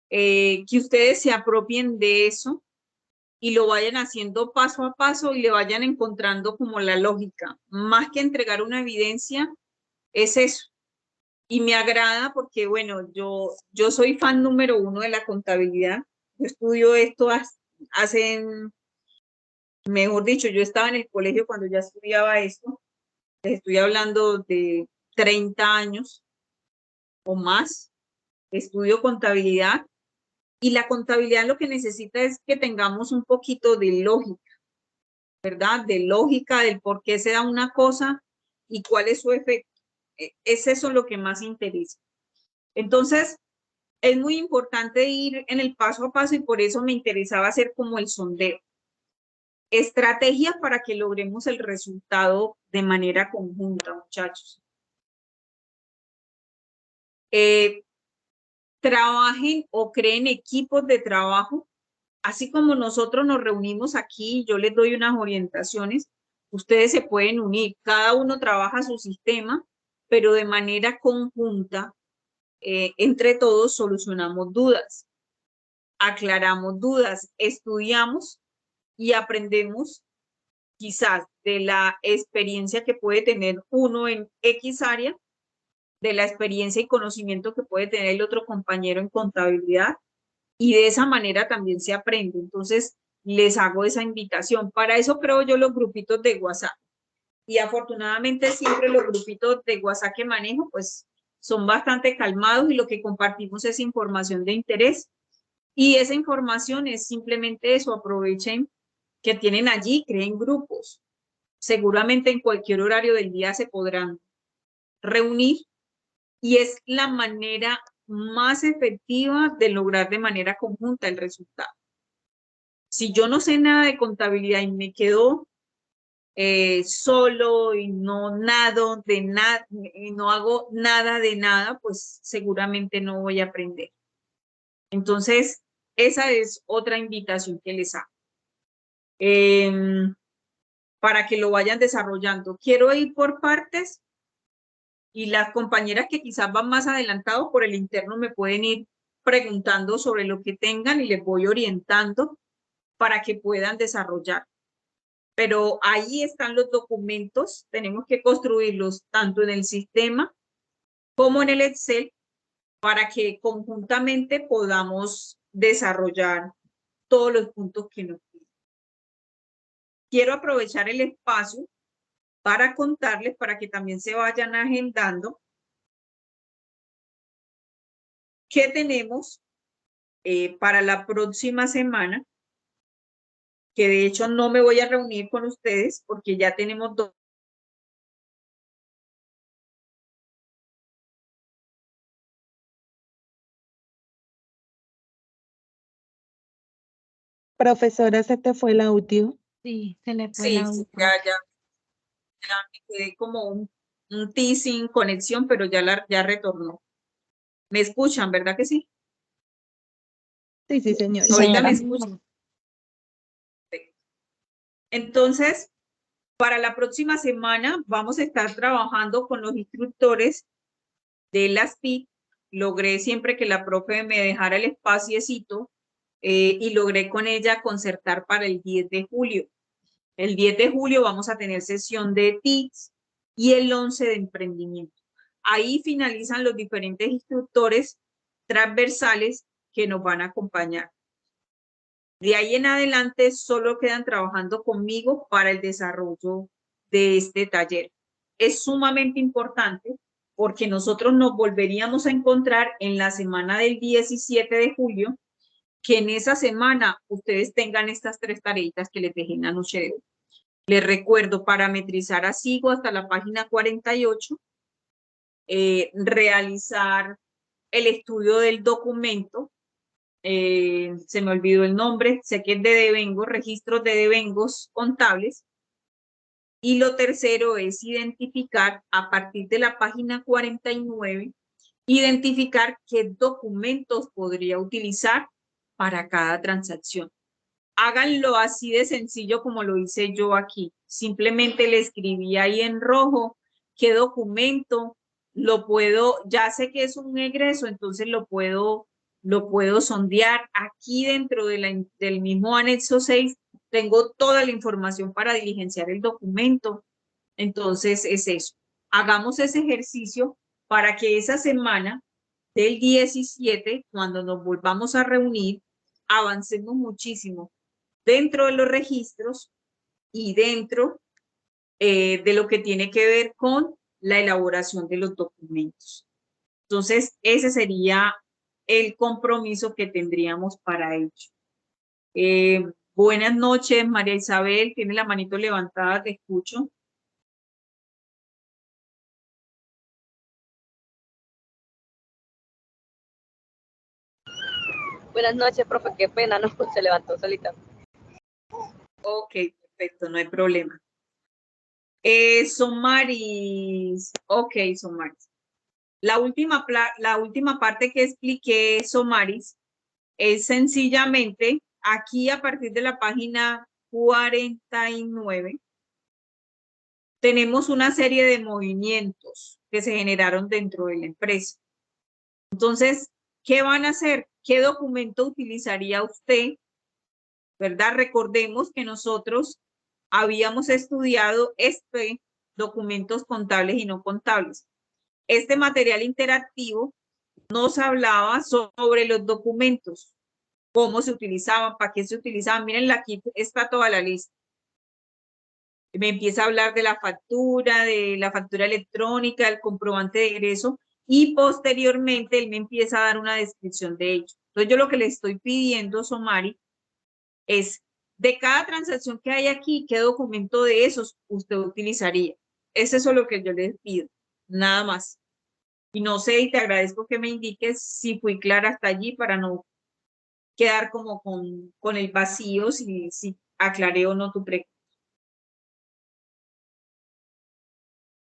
que ustedes se apropien de eso y lo vayan haciendo paso a paso y le vayan encontrando como la lógica. Más que entregar una evidencia, es eso. Y me agrada porque, bueno, yo soy fan número 1 de la contabilidad. Yo estudio esto hace, mejor dicho, yo estaba en el colegio cuando ya estudiaba esto. Les estoy hablando de 30 años o más. Estudio contabilidad y la contabilidad lo que necesita es que tengamos un poquito de lógica, ¿verdad? De lógica del por qué se da una cosa y cuál es su efecto. Es eso lo que más interesa. Entonces, es muy importante ir en el paso a paso y por eso me interesaba hacer como el sondeo. Estrategias para que logremos el resultado de manera conjunta, muchachos. Trabajen o creen equipos de trabajo. Así como nosotros nos reunimos aquí, yo les doy unas orientaciones, ustedes se pueden unir, cada uno trabaja su sistema, pero de manera conjunta, entre todos solucionamos dudas, aclaramos dudas, estudiamos y aprendemos quizás de la experiencia que puede tener uno en X área, de la experiencia y conocimiento que puede tener el otro compañero en contabilidad, y de esa manera también se aprende. Entonces, les hago esa invitación. Para eso creo yo los grupitos de WhatsApp. Y afortunadamente siempre los grupitos de WhatsApp que manejo, pues son bastante calmados y lo que compartimos es información de interés. Y esa información es simplemente eso, aprovechen que tienen allí, creen grupos. Seguramente en cualquier horario del día se podrán reunir y es la manera más efectiva de lograr de manera conjunta el resultado. Si yo no sé nada de contabilidad y me quedo solo y no nado de nada, y no hago nada de nada, pues seguramente no voy a aprender. Entonces, esa es otra invitación que les hago. Para que lo vayan desarrollando. Quiero ir por partes y las compañeras que quizás van más adelantados por el interno me pueden ir preguntando sobre lo que tengan y les voy orientando para que puedan desarrollar. Pero ahí están los documentos, tenemos que construirlos tanto en el sistema como en el Excel para que conjuntamente podamos desarrollar todos los puntos que nos piden. Quiero aprovechar el espacio para contarles, para que también se vayan agendando, que tenemos para la próxima semana, que de hecho no me voy a reunir con ustedes porque ya tenemos Profesora, ¿se te fue el audio? Sí, se le fue Sí, el audio. ya me quedé como un T sin conexión, pero ya retornó. ¿Me escuchan, verdad que sí? Sí, sí, señora. Ahorita me escuchan. Entonces, para la próxima semana vamos a estar trabajando con los instructores de las TIC. Logré siempre que la profe me dejara el espaciecito y logré con ella concertar para el 10 de julio. El 10 de julio vamos a tener sesión de TICs y el 11 de emprendimiento. Ahí finalizan los diferentes instructores transversales que nos van a acompañar. De ahí en adelante solo quedan trabajando conmigo para el desarrollo de este taller. Es sumamente importante porque nosotros nos volveríamos a encontrar en la semana del 17 de julio, que en esa semana ustedes tengan estas 3 tareitas que les dejé en la noche de hoy. Les recuerdo parametrizar a SIGO hasta la página 48, realizar el estudio del documento, se me olvidó el nombre, sé que es de devengos, registros de devengos contables. Y lo tercero es identificar a partir de la página 49, identificar qué documentos podría utilizar para cada transacción. Háganlo así de sencillo como lo hice yo aquí. Simplemente le escribí ahí en rojo qué documento lo puedo, ya sé que es un egreso, entonces lo puedo sondear. Aquí dentro de del mismo anexo 6 tengo toda la información para diligenciar el documento. Entonces es eso. Hagamos ese ejercicio para que esa semana del 17, cuando nos volvamos a reunir, avancemos muchísimo dentro de los registros y dentro de lo que tiene que ver con la elaboración de los documentos. Entonces, ese sería el compromiso que tendríamos para ello. Buenas noches, María Isabel, tiene la manito levantada, te escucho. Buenas noches, profe, qué pena, no se levantó solita. Ok, perfecto, no hay problema. Somaris, ok, Somaris. La última parte que expliqué, Somaris, es sencillamente aquí a partir de la página 49, tenemos una serie de movimientos que se generaron dentro de la empresa. Entonces, ¿qué van a hacer? ¿Qué documento utilizaría usted? ¿Verdad? Recordemos que nosotros habíamos estudiado documentos contables y no contables. Este material interactivo nos hablaba sobre los documentos, cómo se utilizaban, para qué se utilizaban. Miren, aquí está toda la lista. Me empieza a hablar de la factura electrónica, el comprobante de egreso, y posteriormente él me empieza a dar una descripción de ello. Entonces yo lo que le estoy pidiendo, Somari, es de cada transacción que hay aquí, ¿qué documento de esos usted utilizaría? Es eso lo que yo les pido, nada más. Y no sé, y te agradezco que me indiques si fui clara hasta allí para no quedar como con el vacío, si aclaré o no tu pregunta.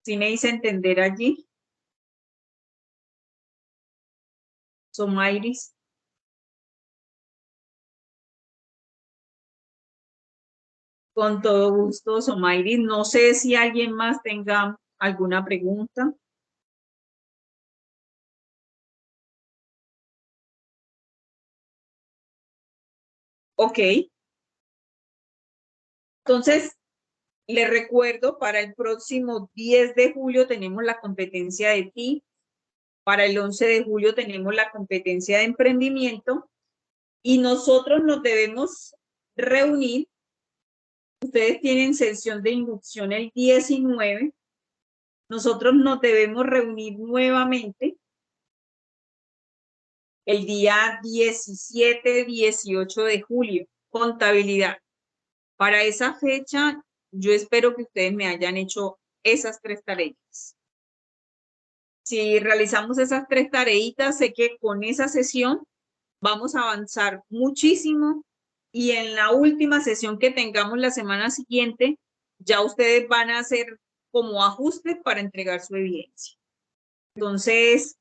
¿Sí me hice entender allí? Somairis. Con todo gusto, Somairis. No sé si alguien más tenga alguna pregunta. Ok. Entonces, le recuerdo, para el próximo 10 de julio tenemos la competencia de TIC. Para el 11 de julio tenemos la competencia de emprendimiento. Y nosotros nos debemos reunir. Ustedes tienen sesión de inducción el 19. Nosotros nos debemos reunir nuevamente el día 17, 18 de julio, contabilidad. Para esa fecha, yo espero que ustedes me hayan hecho esas 3 tareitas. Si realizamos esas 3 tareitas, sé que con esa sesión vamos a avanzar muchísimo y en la última sesión que tengamos la semana siguiente, ya ustedes van a hacer como ajustes para entregar su evidencia. Entonces,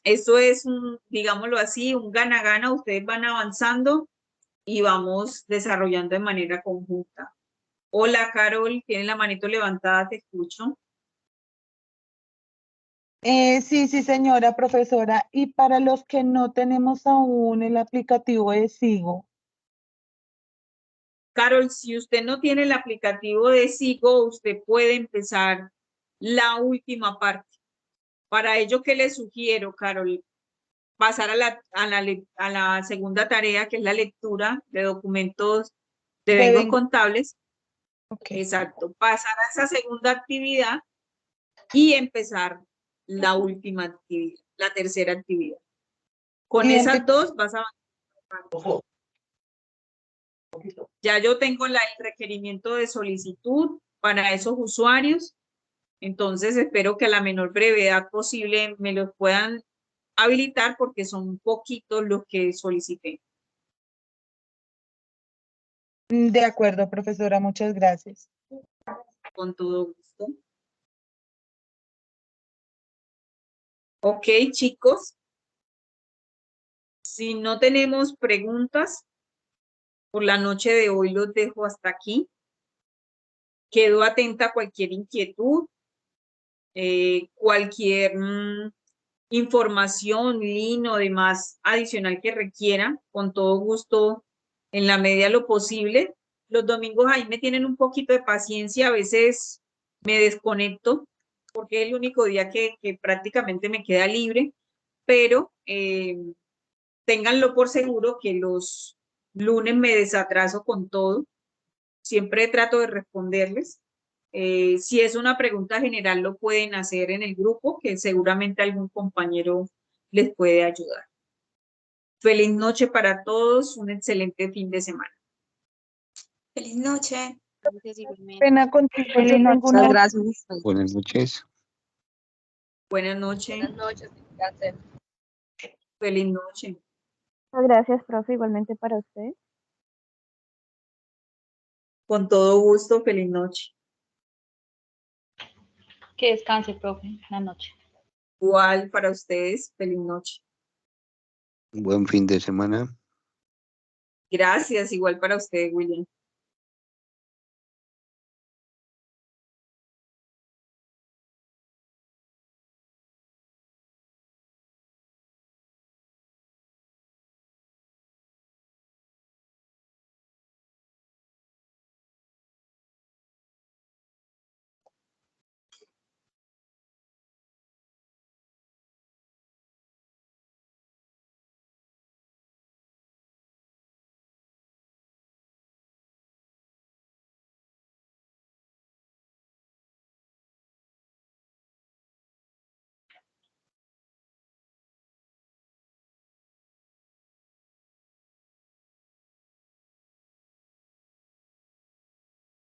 esto es digámoslo así, un gana-gana. Ustedes van avanzando y vamos desarrollando de manera conjunta. Hola, Carol, tienes la manito levantada, te escucho. Sí, señora profesora. Y para los que no tenemos aún el aplicativo de Sigo. Carol, si usted no tiene el aplicativo de Sigo, usted puede empezar la última parte. Para ello, ¿qué le sugiero, Carol? Pasar a la segunda tarea, que es la lectura de documentos de vengos contables. Okay. Exacto. Pasar a esa segunda actividad y empezar la última actividad, la tercera actividad. Con esas dos vas a avanzar. Ya yo tengo el requerimiento de solicitud para esos usuarios, entonces espero que a la menor brevedad posible me los puedan habilitar porque son poquitos los que solicité. De acuerdo, profesora, muchas gracias. Con todo gusto. Ok, chicos. Si no tenemos preguntas, por la noche de hoy los dejo hasta aquí. Quedo atenta a cualquier inquietud, cualquier información, link o demás adicional que requieran, con todo gusto, en la medida de lo posible. Los domingos ahí me tienen un poquito de paciencia, a veces me desconecto, porque es el único día que prácticamente me queda libre, pero ténganlo por seguro que los lunes me desatraso con todo. Siempre trato de responderles. Si es una pregunta general, lo pueden hacer en el grupo, que seguramente algún compañero les puede ayudar. Feliz noche para todos, un excelente fin de semana. Feliz noche. Pena contigo, yo Feliz tengo noche. una... Gracias. Buenas noches. Buenas noches. Buenas noches. Descansen. Feliz noche. Muchas gracias, profe, igualmente para usted. Con todo gusto, feliz noche. Que descanse, profe. Buenas noches. Igual para ustedes, feliz noche. Buen fin de semana. Gracias, igual para usted, William.